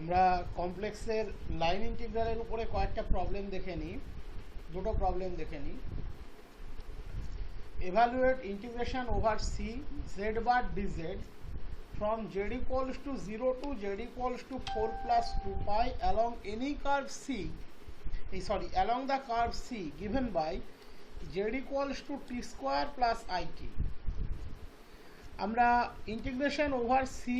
আমরা কমপ্লেক্সের লাইন ইন্টিগ্রালের উপরে কয়েকটা প্রবলেম দেখে নিই, দুটো প্রবলেম দেখে নিই। Evaluate integration over C Z bar d z from z equals to 0 to z equals to 4 plus 2 pi along any curve C, along the curve C given by z equals to t square plus it. আমরা integration over C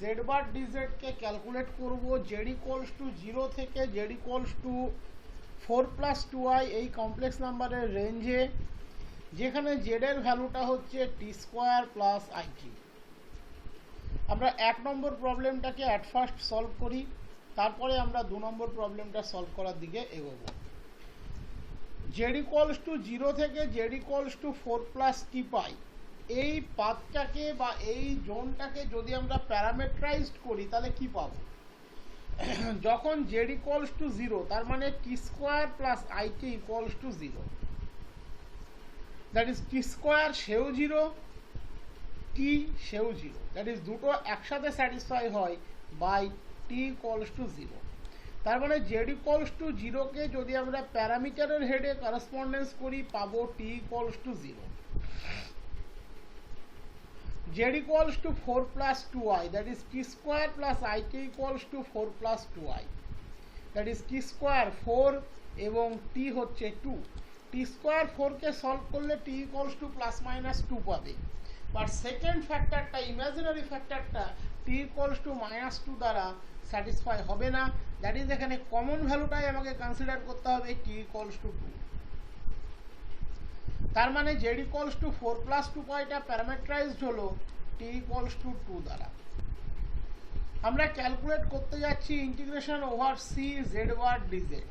Z bar DZ কে calculate করব z equals to 0 থেকে z equals to 4 plus 2i এই complex নাম্বারের রেঞ্জে, যেখানে z এর ভ্যালুটা হচ্ছে t স্কোয়ার প্লাস it। আমরা 1 নম্বর প্রবলেমটাকে অ্যাট ফার্স্ট সলভ করি, তারপরে আমরা 2 নম্বর প্রবলেমটা সলভ করার দিকে এগোব। z equals to 0 থেকে z equals to 4 plus t পাই, এই পাথটাকে বা এই জোনটাকে যদি আমরা প্যারামিটারাইজড করি তাহলে কি পাবো? যখন z equals to 0 তার মানে t square plus it equals to 0, that is t square সেও 0, t সেও 0, দ্যাট ইজ দুটো একসাথে স্যাটিসফাই হয় বাই t ইকুয়ালস টু 0। তার মানে z ইকুয়ালস টু 0 কে যদি আমরা প্যারামিটারের হেডে করেসপন্ডেন্স করি পাবো t equals to 0। z equals to 4 plus 2i, that is t square plus it equals to 4 plus 2i, that is t square 4 এবং t হচ্ছে 2। t স্কোয়ার 4 কে সলভ করলে t equals to plus minus 2 পাবে, but second ফ্যাক্টরটা imaginary ফ্যাক্টরটা t equals to minus 2 দ্বারা satisfy হবে না, দ্যাট ইজ এখানে কমন ভ্যালুটাই আমাকে কনসিডার করতে হবে t ইকুয়ালস টু 2। তার মানে z ইকুয়ালস টু 4 প্লাস 2 পাইটা প্যারামিটারাইজড হলো t ইকুয়ালস টু 2 দ্বারা। আমরা ক্যালকুলেট করতে যাচ্ছি integration over C Z bar D Z,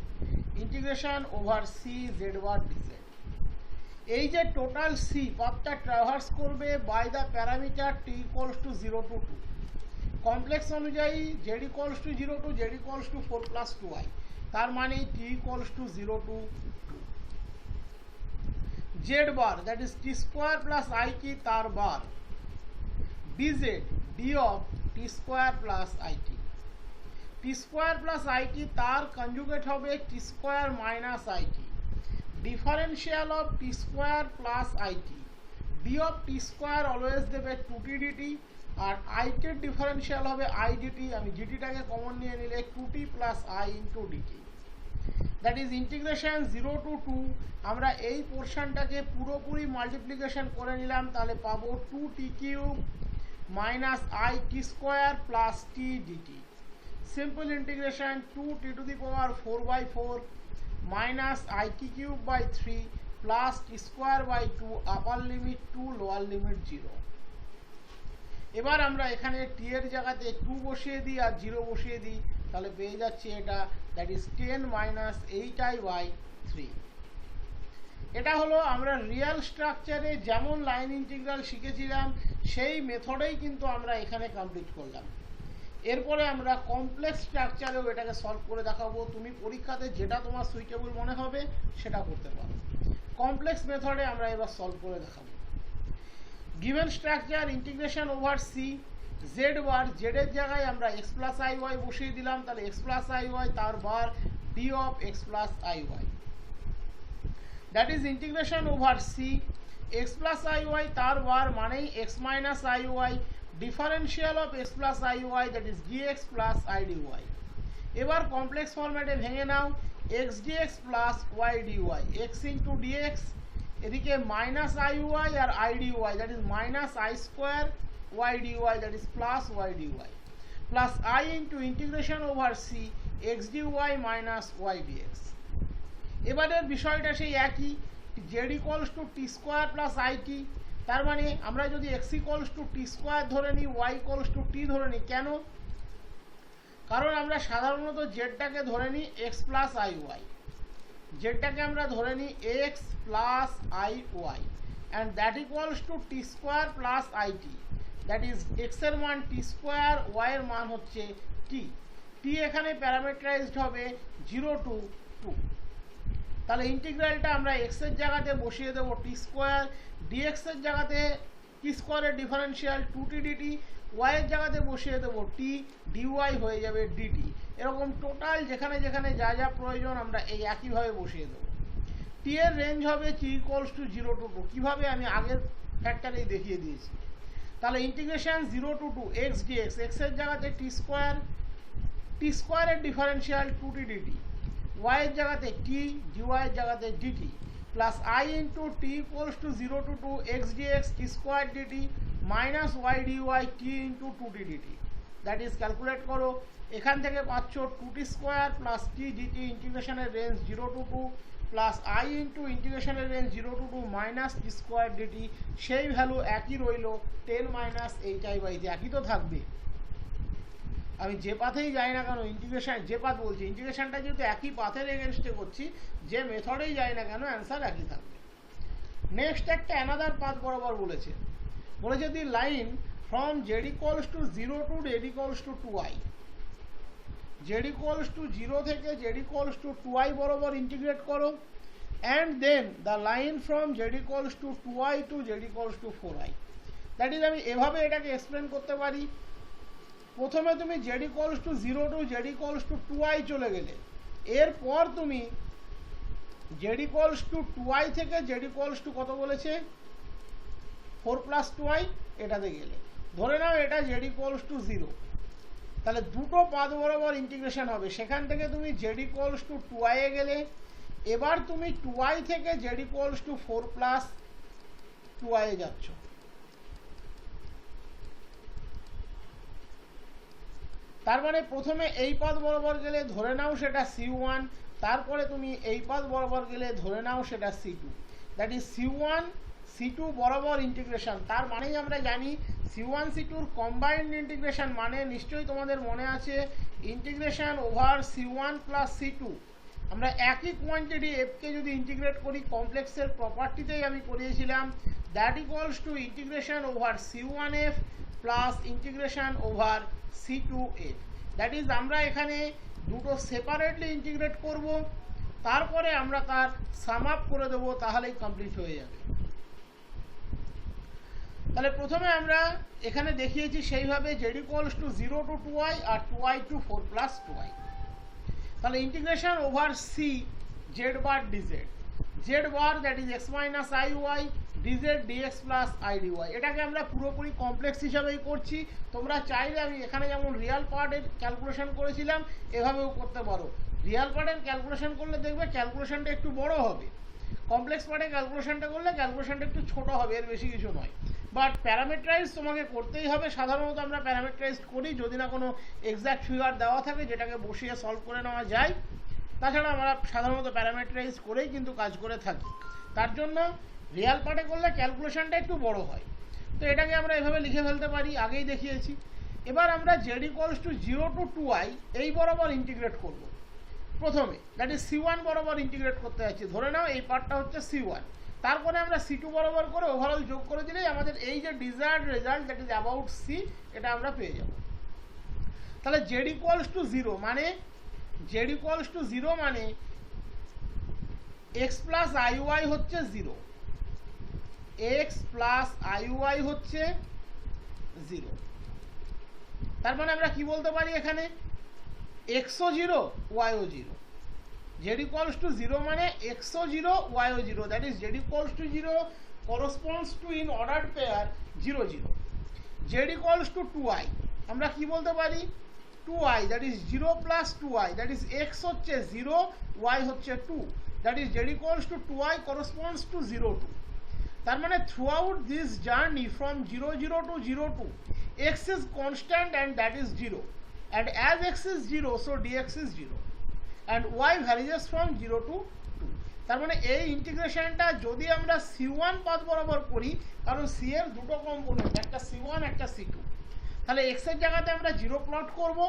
integration over C Z bar D Z. এই যে টোটাল সি পাথটা ট্রাভার্স করবে by the parameter t equals to 0 to 2, complex অনুযায়ী z equals to 0 to z equals to 4 plus 2i, তার মানে t equals to 0 to 2। z bar that is t square plus it তার বার, dz d of t square plus it, t square plus it তার conjugate হবে t square minus it, differential of t square plus it, d of t square always দেবে 2t dt, আর it এর differential হবে i dt, আমি gt টাকে common নিয়ে নিলে 2t plus i into dt, that is integration 0 to 2। আমরা এই পোর্শনটাকে পুরোপুরি মাল্টিপ্লিকেশন করে নিলাম, তাহলে পাবো 2t cube minus i t square plus t dt, simple integration 2t to the power 4/4 minus it cube by 3 plus t square by 2 upper limit 2 lower limit 0। এবার আমরা এখানে t এর জায়গাতে 2 বসিয়ে দিই আর 0 বসিয়ে দিই, তাহলে পেয়ে যাচ্ছি এটা, that is 10 minus 8i by 3। এটা হলো আমরা রিয়েল স্ট্রাকচারে যেমন লাইন ইন্টিগ্রাল শিখেছিলাম সেই মেথডেই কিন্তু আমরা এখানে কমপ্লিট করলাম। এরপরে আমরা কমপ্লেক্স স্ট্রাকচারেও এটাকে সলভ করে দেখাবো, তুমি পরীক্ষাতে যেটা তোমার সুইটেবল মনে হবে সেটা করতে পারো। কমপ্লেক্স মেথডে আমরা এবার সলভ করে দেখাবো। Given structure integration over C Z bar, Z এর জায়গায় আমরা এক্স প্লাস আই ওয়াই বসিয়ে দিলাম, তাহলে এক্স প্লাস আই ওয়াই তার bar D of X plus I Y, that is integration over C X plus I Y তার bar মানেই X minus I Y, differential of x plus iy that is dx plus I dy। এবার complex ফরম্যাটে ভেঙে নাও, x dx plus y dy, x into dx, এদিকে minus iy আর I dy that is minus I square y dy that is plus y dy, plus I into integration over c x dy minus y dx। এবারের বিষয়টা সেই একই, z equals to t square plus it, তার মানে আমরা যদি x equals to t square ধরে নিই, y ইকুয়ালস টু t ধরে নিই, কেন? কারণ আমরা সাধারণত জেডটাকে ধরে নিই x প্লাস আই ওয়াই, জেডটাকে আমরা ধরে নিই x plus I y, and that equals to t square plus it, that is x এর মান t স্কোয়ার, y এর মান হচ্ছে t, t এখানে প্যারামিটারাইজড হবে 0 টু 2। তাহলে ইন্টিগ্রালটা আমরা x এর জায়গাতে বসিয়ে দেবো t স্কোয়ার, dx এর জায়গাতে t স্কোয়ারের ডিফারেন্সিয়াল 2t dt ওয়াই এর জায়গাতে বসিয়ে দেবো টি, ডিওয়াই হয়ে যাবে ডিটি। এরকম টোটাল যেখানে যেখানে যা যা প্রয়োজন আমরা এই একইভাবে বসিয়ে দেবো। টি এর রেঞ্জ হবে টি ইকুয়ালস টু 0 to 2। কীভাবে আমি আগের ফ্যাক্টরেই দেখিয়ে দিয়েছি। তাহলে ইন্টিগ্রেশন 0 to 2 এক্স ডিএক্স, এক্সের জায়গাতে টি স্কোয়ার, টি স্কোয়ারের ডিফারেন্সিয়াল 2t dt, ওয়াই এর জায়গাতে টি, ডিওয়াই এর জায়গাতে D T, plus I into T equals to 0 to 2 X D X T square D T minus Y D Y T into 2t dt। That is calculate করো, এখান থেকে পাচ্ছ 2t square plus T D T ইন্টিগ্রেশনের range 0 to 2 plus I into ইন্টিগ্রেশনের range 0 to 2 minus T square D T. সেই value একই রইল 10 minus hi/j, একই তো থাকবে। আমি যে পাথেই যাই না কেন ইন্টিগ্রেশন, যে পাথ বলছি ইন্টিগ্রেশনটা যেহেতু একই পাথের এগেনস্টে করছি, যে মেথডেই যাই না কেন অ্যান্সার একই থাকবে। নেক্সট একটা অ্যানাদার পাথ বরাবর বলেছে the line from Z equals to 0 to Z equals to 2i, Z equals to 0 থেকে জেড ইকুয়ালস টু 2i বরাবর ইন্টিগ্রেট করো, and then the line from Z equals to 2i to Z equals to 4i। That is আমি এভাবে এটাকে explain করতে পারি। প্রথমে তুমি Z equals to 0 to Z equals to 2i চলে গেলে, এরপর তুমি জেড ইকুয়ালস টু 2i থেকে জেড ইকুয়ালস টু কত বলেছে 4 প্লাস 2i এটাতে গেলে, ধরে নাও এটা জেড ইকুয়ালস টু 0, তাহলে দুটো পাথ বরাবর ইন্টিগ্রেশন হবে। সেখান থেকে তুমি জেড ইকুয়ালস টু 2i এ গেলে, এবার তুমি 2i থেকে Z equals to 4 plus 2i এ যাচ্ছ। তার মানে প্রথমে এই পথ বরাবর গেলে ধরে নাও সেটা C1, তারপরে তুমি এই পথ বরাবর গেলে ধরে নাও সেটা C2। That is C1 C2 বরাবর ইন্টিগ্রেশন। তার মানেই আমরা জানি C1 C2-র কম্বাইন্ড ইন্টিগ্রেশন মানে নিশ্চয়ই তোমাদের মনে আছে integration over C1 plus C2। আমরা একই কোয়ান্টিটি এফকে যদি ইন্টিগ্রেট করি, কমপ্লেক্সের প্রপার্টিতেই আমি করিয়েছিলাম, that equals two integration over C1f plus integration over C2f। That is আমরা এখানে দুটো সেপারেটলি ইন্টিগ্রেট করব, তারপরে আমরা তার সাম আপ করে দেবো, তাহলেই কমপ্লিট হয়ে যাবে। তাহলে প্রথমে আমরা এখানে দেখিয়েছি সেইভাবে z equals to 0 to 2i আর 2i টু 4 প্লাস 2i। তাহলে integration over C Z bar dz, z bar that is x minus I y dz dx plus i dy. এটাকে আমরা পুরোপুরি কমপ্লেক্স হিসাবেই করছি। তোমরা চাইলে আমি এখানে যেমন রিয়াল পার্টের ক্যালকুলেশন করেছিলাম এভাবেও করতে পারো। রিয়াল পার্টের ক্যালকুলেশন করলে দেখবে ক্যালকুলেশনটা একটু বড় হবে, কমপ্লেক্স পার্টে ক্যালকুলেশনটা করলে ক্যালকুলেশনটা একটু ছোট হবে, এর বেশি কিছু নয়। বাট প্যারামিটারাইজ তোমাকে করতেই হবে। সাধারণত আমরা প্যারামিটারাইজ করি যদি না কোনো এক্সাক্ট ফিগার দেওয়া থাকে যেটাকে বসিয়ে সলভ করে নেওয়া যায়, তাছাড়া আমরা সাধারণত প্যারামিটারাইজ করেই কিন্তু কাজ করে থাকি। তার জন্য রিয়াল পার্টে করলে ক্যালকুলেশনটা একটু বড় হয়। তো এটাকে আমরা এভাবে লিখে ফেলতে পারি, আগেই দেখিয়েছি। এবার আমরা Z equals to 0 to 2i এই বরাবর ইন্টিগ্রেট করব প্রথমে, দ্যাট ইজ C1 বরাবর ইন্টিগ্রেট করতে যাচ্ছি। ধরে নাও এই পার্টটা হচ্ছে C1, তারপরে আমরা C2 বরাবর করে ওভারঅল যোগ করে দিলেই আমাদের এই যে desired result that is about C, এটা আমরা পেয়ে যাব। তাহলে জেড ইকুয়ালস টু 0 মানে জেড ইকুয়ালস টু 0 মানে এক্স প্লাস আই ওয়াই হচ্ছে 0, এক্স প্লাস আই ওয়াই হচ্ছে 0। তার মানে আমরা কি বলতে পারি এখানে এক্সও 0 ওয়াইও 0। জেড ইকুয়ালস টু 0 মানে এক্সও 0 YO 0, that is Z equals to 0 corresponds to in ordered pair 0 0। Z equals to 2i আমরা কি বলতে পারি 2i, that is 0 plus 2i, that is x হচ্ছে 0 ওয়াই হচ্ছে 2, that is Z equals to 2i corresponds to 0 2। তার মানে throughout this journey from 0 0 to 0 2 x is constant and that is 0, and as x is 0 so dx is 0 and y varies from 0 to 2। তার মানে এই ইন্টিগ্রেশনটা যদি আমরা C1 path বরাবর করি, কারণ C এর দুটো কম্পোনেন্ট, একটা C1 একটা C2, তাহলে x এর জায়গাতে আমরা 0 প্লট করব,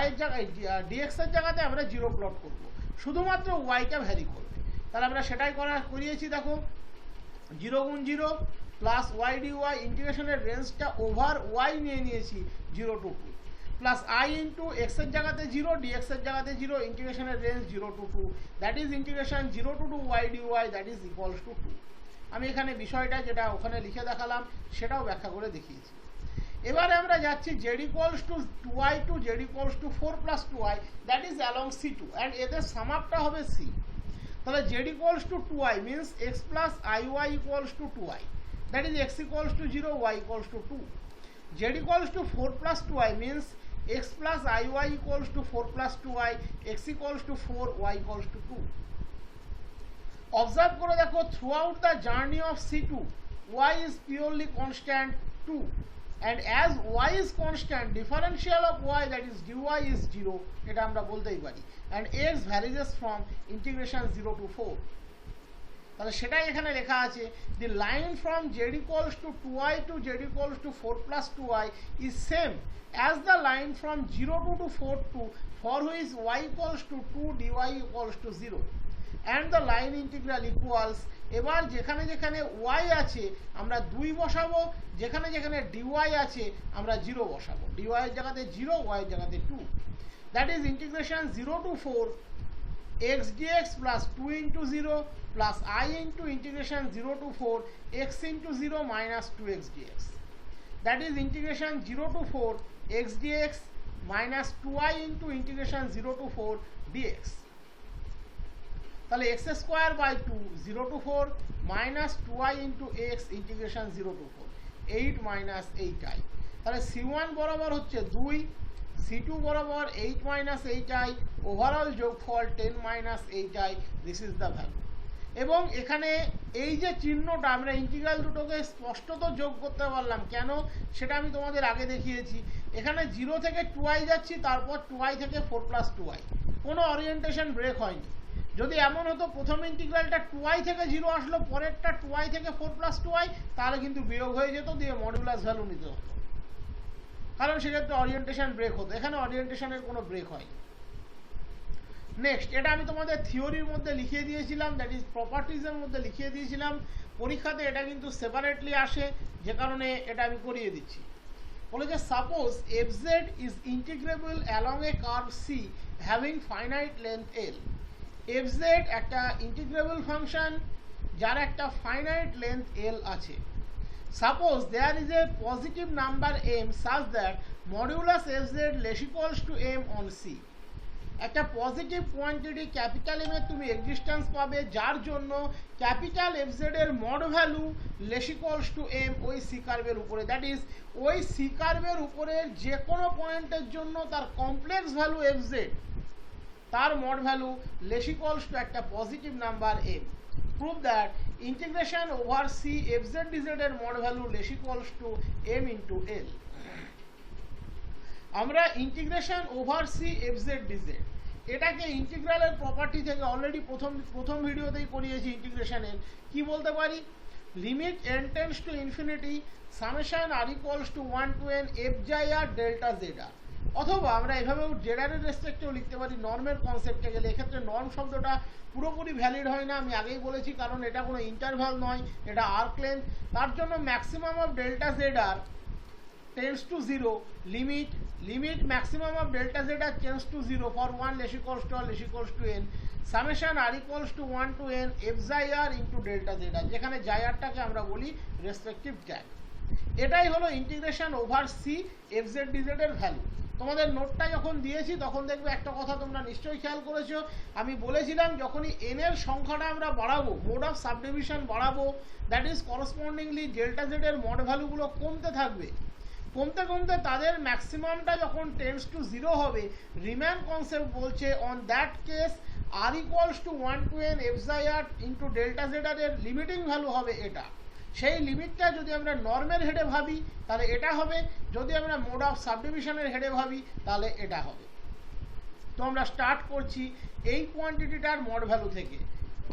y এর জায়গায় dx এর জায়গাতে আমরা 0 প্লট করব, শুধুমাত্র y টা ভ্যারি করবে। তাহলে আমরা সেটাই করিয়েছি। দেখো 0 গুণ 0 প্লাস ওয়াই ডিওয়াই, ইন্টিগ্রেশনের রেঞ্জটা ওভার ওয়াই নিয়ে নিয়েছি 0 to 2, plus I into x এর জায়গাতে 0 ডিএক্স এর জায়গাতে 0, ইন্টিগ্রেশনের range 0 to 2, that is integration 0 to 2 y dy that is equals to 2। আমি এখানে বিষয়টা যেটা ওখানে লিখে দেখালাম সেটাও ব্যাখ্যা করে দেখিয়েছি। এবারে আমরা যাচ্ছি z equals to 2i to z equals to 4 plus 2i, that is along C2, and এদের sum up টা হবে C। তাহলে z equals to 2i means x plus iy equals to 2i, that is x equals to 0, y equals to 2. z equals to 4 plus 2i means x plus iy equals to 4 plus 2i, x equals to 4, y equals to 2. Observe করে দেখো, throughout the journey of C2 y is purely constant 2, and as y is constant, differential of y, that is dy, is 0, এটা আমরা বলতেই পারি, and x varies from integration 0 to 4. তাহলে সেটাই এখানে লেখা আছে, the line from z equals to 2i to z equals to 4 plus 2i is same as the line from 0 to 4 to, for which y equals to 2, dy equals to 0, and the line integral equals, এবার যেখানে যেখানে y আছে আমরা 2 বসাবো, যেখানে যেখানে dy আছে আমরা 0 বসাবো, dy এর জায়গাতে 0, y এর জায়গাতে 2, that is integration 0 to 4 x dx plus 2 into 0 plus I into integration 0 to 4 x into 0 minus 2x dx, that is integration 0 to 4 x dx minus 2i into integration 0 to 4 dx. তাহলে x square by 2 0 to 4 minus 2i into x integration 0 to 4 8 minus 8i, তাহলে c1 বরাবর হচ্ছে 2, c2 বরাবর 8 minus 8i, overall যোগফল 10 minus 8i, this is the value. এবং এখানে এই যে চিহ্নটা আমরা ইন্টিগ্রাল দুটোকে স্পষ্টত যোগ করতে পারলাম কেন, সেটা আমি তোমাদের আগে দেখিয়েছি। এখানে 0 থেকে 2i যাচ্ছি, তারপর 2i থেকে 4 plus 2i, কোনো অরিয়েন্টেশন ব্রেক হয়নি। যদি এমন হতো প্রথম ইন্টিগ্রালটা 2i থেকে 0 আসলো, পরেরটা 2i থেকে 4 plus 2i, তাহলে কিন্তু বিয়োগ হয়ে যেত, দিয়ে মডুলাস ভ্যালু নিতে হতো, কারণ সেক্ষেত্রে অরিয়েন্টেশন ব্রেক হতো। এখানে অরিয়েন্টেশনের কোনো ব্রেক হয়নি। নেক্সট, এটা আমি তোমাদের থিওরির মধ্যে লিখিয়ে দিয়েছিলাম, দ্যাট ইজ প্রপার্টিজের মধ্যে লিখিয়ে দিয়েছিলাম। পরীক্ষাতে এটা কিন্তু সেপারেটলি আসে, যে কারণে এটা আমি করিয়ে দিচ্ছি। বলে যে suppose fz is integrable along a curve c having finite length l। fz একটা ইন্টিগ্রেবল ফাংশন যার একটা ফাইনাইট লেন্থ l আছে। Suppose there is a positive number m such that modulus fz less equals to m on c, একটা positive quantity capital M এর তুমি existence পাবে, যার জন্য ক্যাপিটাল fz এর mod value less equals to m ওই C কার্ভের উপরে, দ্যাট ইজ ওই সি কার্ভের উপরে যে কোনো পয়েন্টের জন্য তার কমপ্লেক্স ভ্যালু fz, তার mod value less equals to একটা positive number m। Prove that integration over C fz dz এর mod value less equals to m into l। আমরা integration over C fz dz এটাকে ইন্টিগ্রালের property থেকে already প্রথম ভিডিওতেই করিয়েছি। ইন্টিগ্রেশনের কি বলতে পারি, limit n tends to infinity summation r equals to 1 to n f j r delta z r, অথবা আমরা এভাবেও জেডার এর রেসপেক্টেও লিখতে পারি নর্মের কনসেপ্টে গেলে। এক্ষেত্রে নর্ম শব্দটা পুরোপুরি ভ্যালিড হয় না, আমি আগেই বলেছি, কারণ এটা কোনো ইন্টারভ্যাল নয়, এটা আর্ক লেন্থ। তার জন্য ম্যাক্সিমাম অফ ডেল্টা জেড আর tends to 0, limit maximum of delta z r tends to 0 for 1 less equals to or less equals to n summation r equals to 1 to n f xi r into delta z r, যেখানে xi r টাকে আমরা বলি respective tag. এটাই হলো integration over C fz dz এর value. তোমাদের নোটটা যখন দিয়েছি তখন দেখবে একটা কথা তোমরা নিশ্চয়ই খেয়াল করেছো, আমি বলেছিলাম যখনই n এর সংখ্যাটা আমরা বাড়াবো, মোড অফ সাবডিভিশন বাড়াবো, দ্যাট ইজ করসপন্ডিংলি ডেল্টা z এর মড ভ্যালুগুলো কমতে থাকবে। কমতে কমতে তাদের ম্যাক্সিমামটা যখন টেন্ডস টু 0 হবে, রিম্যান কনসেপ্ট বলছে on that case r equals to 1 to n f xi r into delta z r এর লিমিটিং ভ্যালু হবে এটা। সেই লিমিটটা যদি আমরা নর্মের হেডে ভাবি তাহলে এটা হবে, যদি আমরা মোড অফ সাবডিভিশনের হেডে ভাবি তাহলে এটা হবে। তো আমরা স্টার্ট করছি এই কোয়ান্টিটিটার মড ভ্যালু থেকে,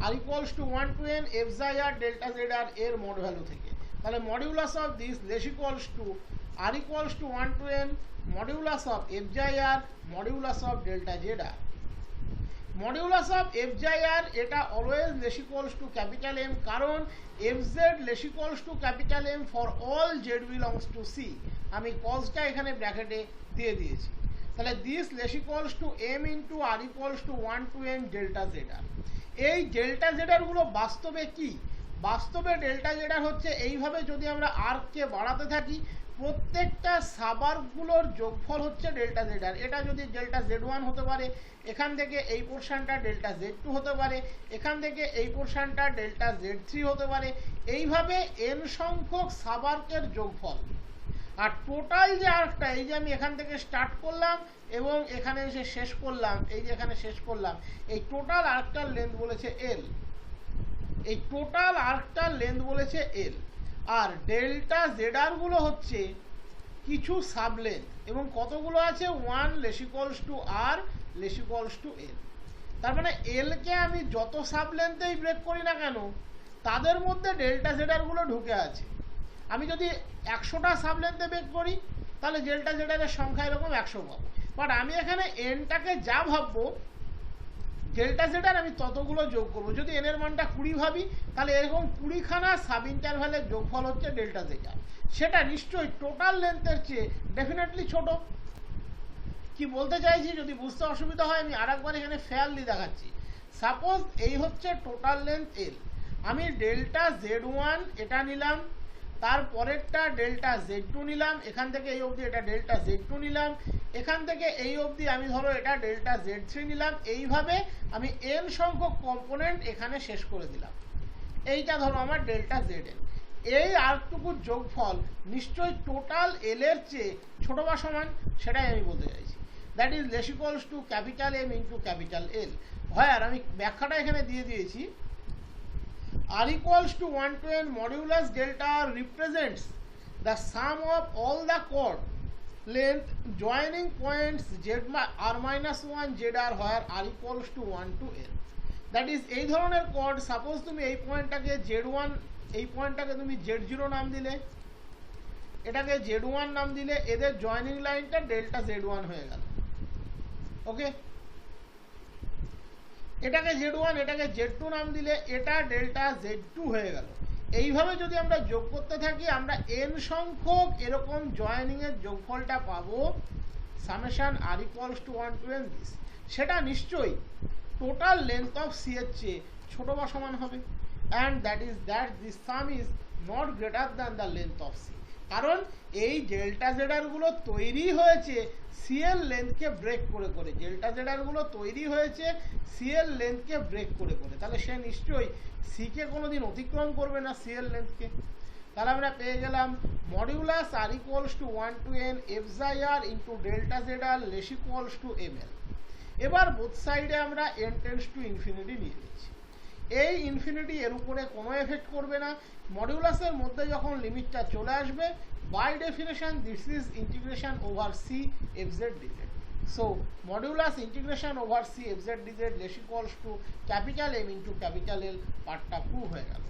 r equals to 1 to n f xi r delta z r এর মড ভ্যালু থেকে। তাহলে modulus of this less equals two r equals to 1 to n modulus of f xi r modulus of delta z r। modulus of f xi r এটা always less equals to capital M, কারণ fz less equals to capital M for all z belongs to c। আমি cosটা এখানে ব্র্যাকেটে দিয়ে দিয়েছি। তাহলে this less equals to m into r equals to 1 to n delta z r। এই delta z r গুলো বাস্তবে কি, বাস্তবে ডেল্টা z r হচ্ছে এইভাবে যদি আমরা r কে বাড়াতে থাকি প্রত্যেকটা সাবআর্কগুলোর যোগফল হচ্ছে ডেল্টা জেড আর। এটা যদি ডেল্টা জেড ওয়ান হতে পারে, এখান থেকে এই পোর্শনটা ডেল্টা জেড টু হতে পারে, এখান থেকে এই পোর্শনটা ডেল্টা জেড থ্রি হতে পারে, এইভাবে এন সংখ্যক সাবআর্কের যোগফল। আর টোটাল যে আর্কটা, এই যে আমি এখান থেকে স্টার্ট করলাম এবং এখানে এসে শেষ করলাম, এই যে এখানে শেষ করলাম, এই টোটাল আর্কটার লেন্থ বলেছে এল। এই টোটাল আর্কটার লেন্থ বলেছে এল। আর ডেল্টা জেডআর গুলো হচ্ছে কিছু সাবলেন্থ, এবং কতগুলো আছে, 1 less equals to R less equals to L. তার মানে এল কে আমি যত সাবলেন্থেই ব্রেক করি না কেন, তাদের মধ্যে ডেল্টা জেডআর গুলো ঢুকে আছে। আমি যদি 100টা সাবলেন্থে ব্রেক করি, তাহলে ডেল্টা জেডআর এর সংখ্যা এরকম 100 পাবো। বাট আমি এখানে এনটাকে যা ভাববো, ডেল্টা জেডআর আমি ততগুলো যোগ করবো। যদি এন এর মানটা 20 ভাবি, তাহলে এরকম 20খানা সাব ইন্টারভ্যালের যোগফল হচ্ছে ডেল্টা জেডআর। সেটা নিশ্চয়ই টোটাল লেন্থের চেয়ে ডেফিনেটলি ছোট। কি বলতে চাইছি, যদি বুঝতে অসুবিধা হয় আমি আরেকবার এখানে ফেয়ারলি দেখাচ্ছি। সাপোজ এই হচ্ছে টোটাল লেন্থ এল, আমি ডেল্টা জেড ওয়ান এটা নিলাম, তারপরেরটা ডেল্টা জেড টু নিলাম, এখান থেকে এই অবধি এটা ডেল্টা জেড টু নিলাম, এখান থেকে এই অবধি আমি ধরো এটা ডেল্টা জেড থ্রি নিলাম। এইভাবে আমি এন সংখ্যক কম্পোনেন্ট এখানে শেষ করে দিলাম। এইটা ধরো আমার ডেল্টা জেড এন। এই আর্কটুকুর যোগফল নিশ্চয়ই টোটাল এল এর চেয়ে ছোট বা সমান, সেটাই আমি বলতে চাইছি। That is less equals to capital M into capital L. হয়, আর আমি ব্যাখ্যাটা এখানে দিয়ে দিয়েছি। R equals to 1 to n modulus delta R represents the sum of all the chord length joining points r minus 1 zr where r equals to 1 to n. That is, এই ধরনের chord, suppose তুমি এই পয়েন্টটাকে z1, এই পয়েন্টটাকে তুমি z0 নাম দিলে, এটাকে z1 নাম দিলে, এদের জয়েনিং লাইনটা ডেল্টা z1 হয়ে গেল। ওকে, এটাকে z1, এটাকে z2 নাম দিলে এটা ডেল্টা z2 হয়ে গেল। এইভাবে যদি আমরা যোগ করতে থাকি, আমরা n সংখ্যক এরকম জয়েনিং এর যোগফলটা পাবো, summation r equals to 1 to n this. সেটা নিশ্চয়ই টোটাল লেন্থ অফ সি এর চেয়ে ছোট বা সমান হবে। And that this sum is not greater than the length of c. কারণ এই ডেল্টা জেডআর গুলো তৈরি হয়েছে সি এর লেন্থকে ব্রেক করে করে। ডেল্টা জেডআর গুলো তৈরি হয়েছে সি এর লেন্থকে ব্রেক করে করে। তাহলে সে নিশ্চয়ই সি কে কোনোদিন অতিক্রম করবে না, সি এর লেন্থকে। তাহলে আমরা পেয়ে গেলাম modulus R equals to 1 to n xi r into delta Z R less equals to ml। এবার বোথ সাইডে আমরা n টেন্ডস টু ইনফিনিটি নিয়ে নিচ্ছি। এই ইনফিনিটি এর উপরে কোনো এফেক্ট করবে না। মডিউলাসের মধ্যে যখন লিমিটটা চলে আসবে, by definition this is integration over c f z dz. So modulus integration over c f z dz less equals to capital M into capital L পার্টটা প্রুভ হয়ে গেল।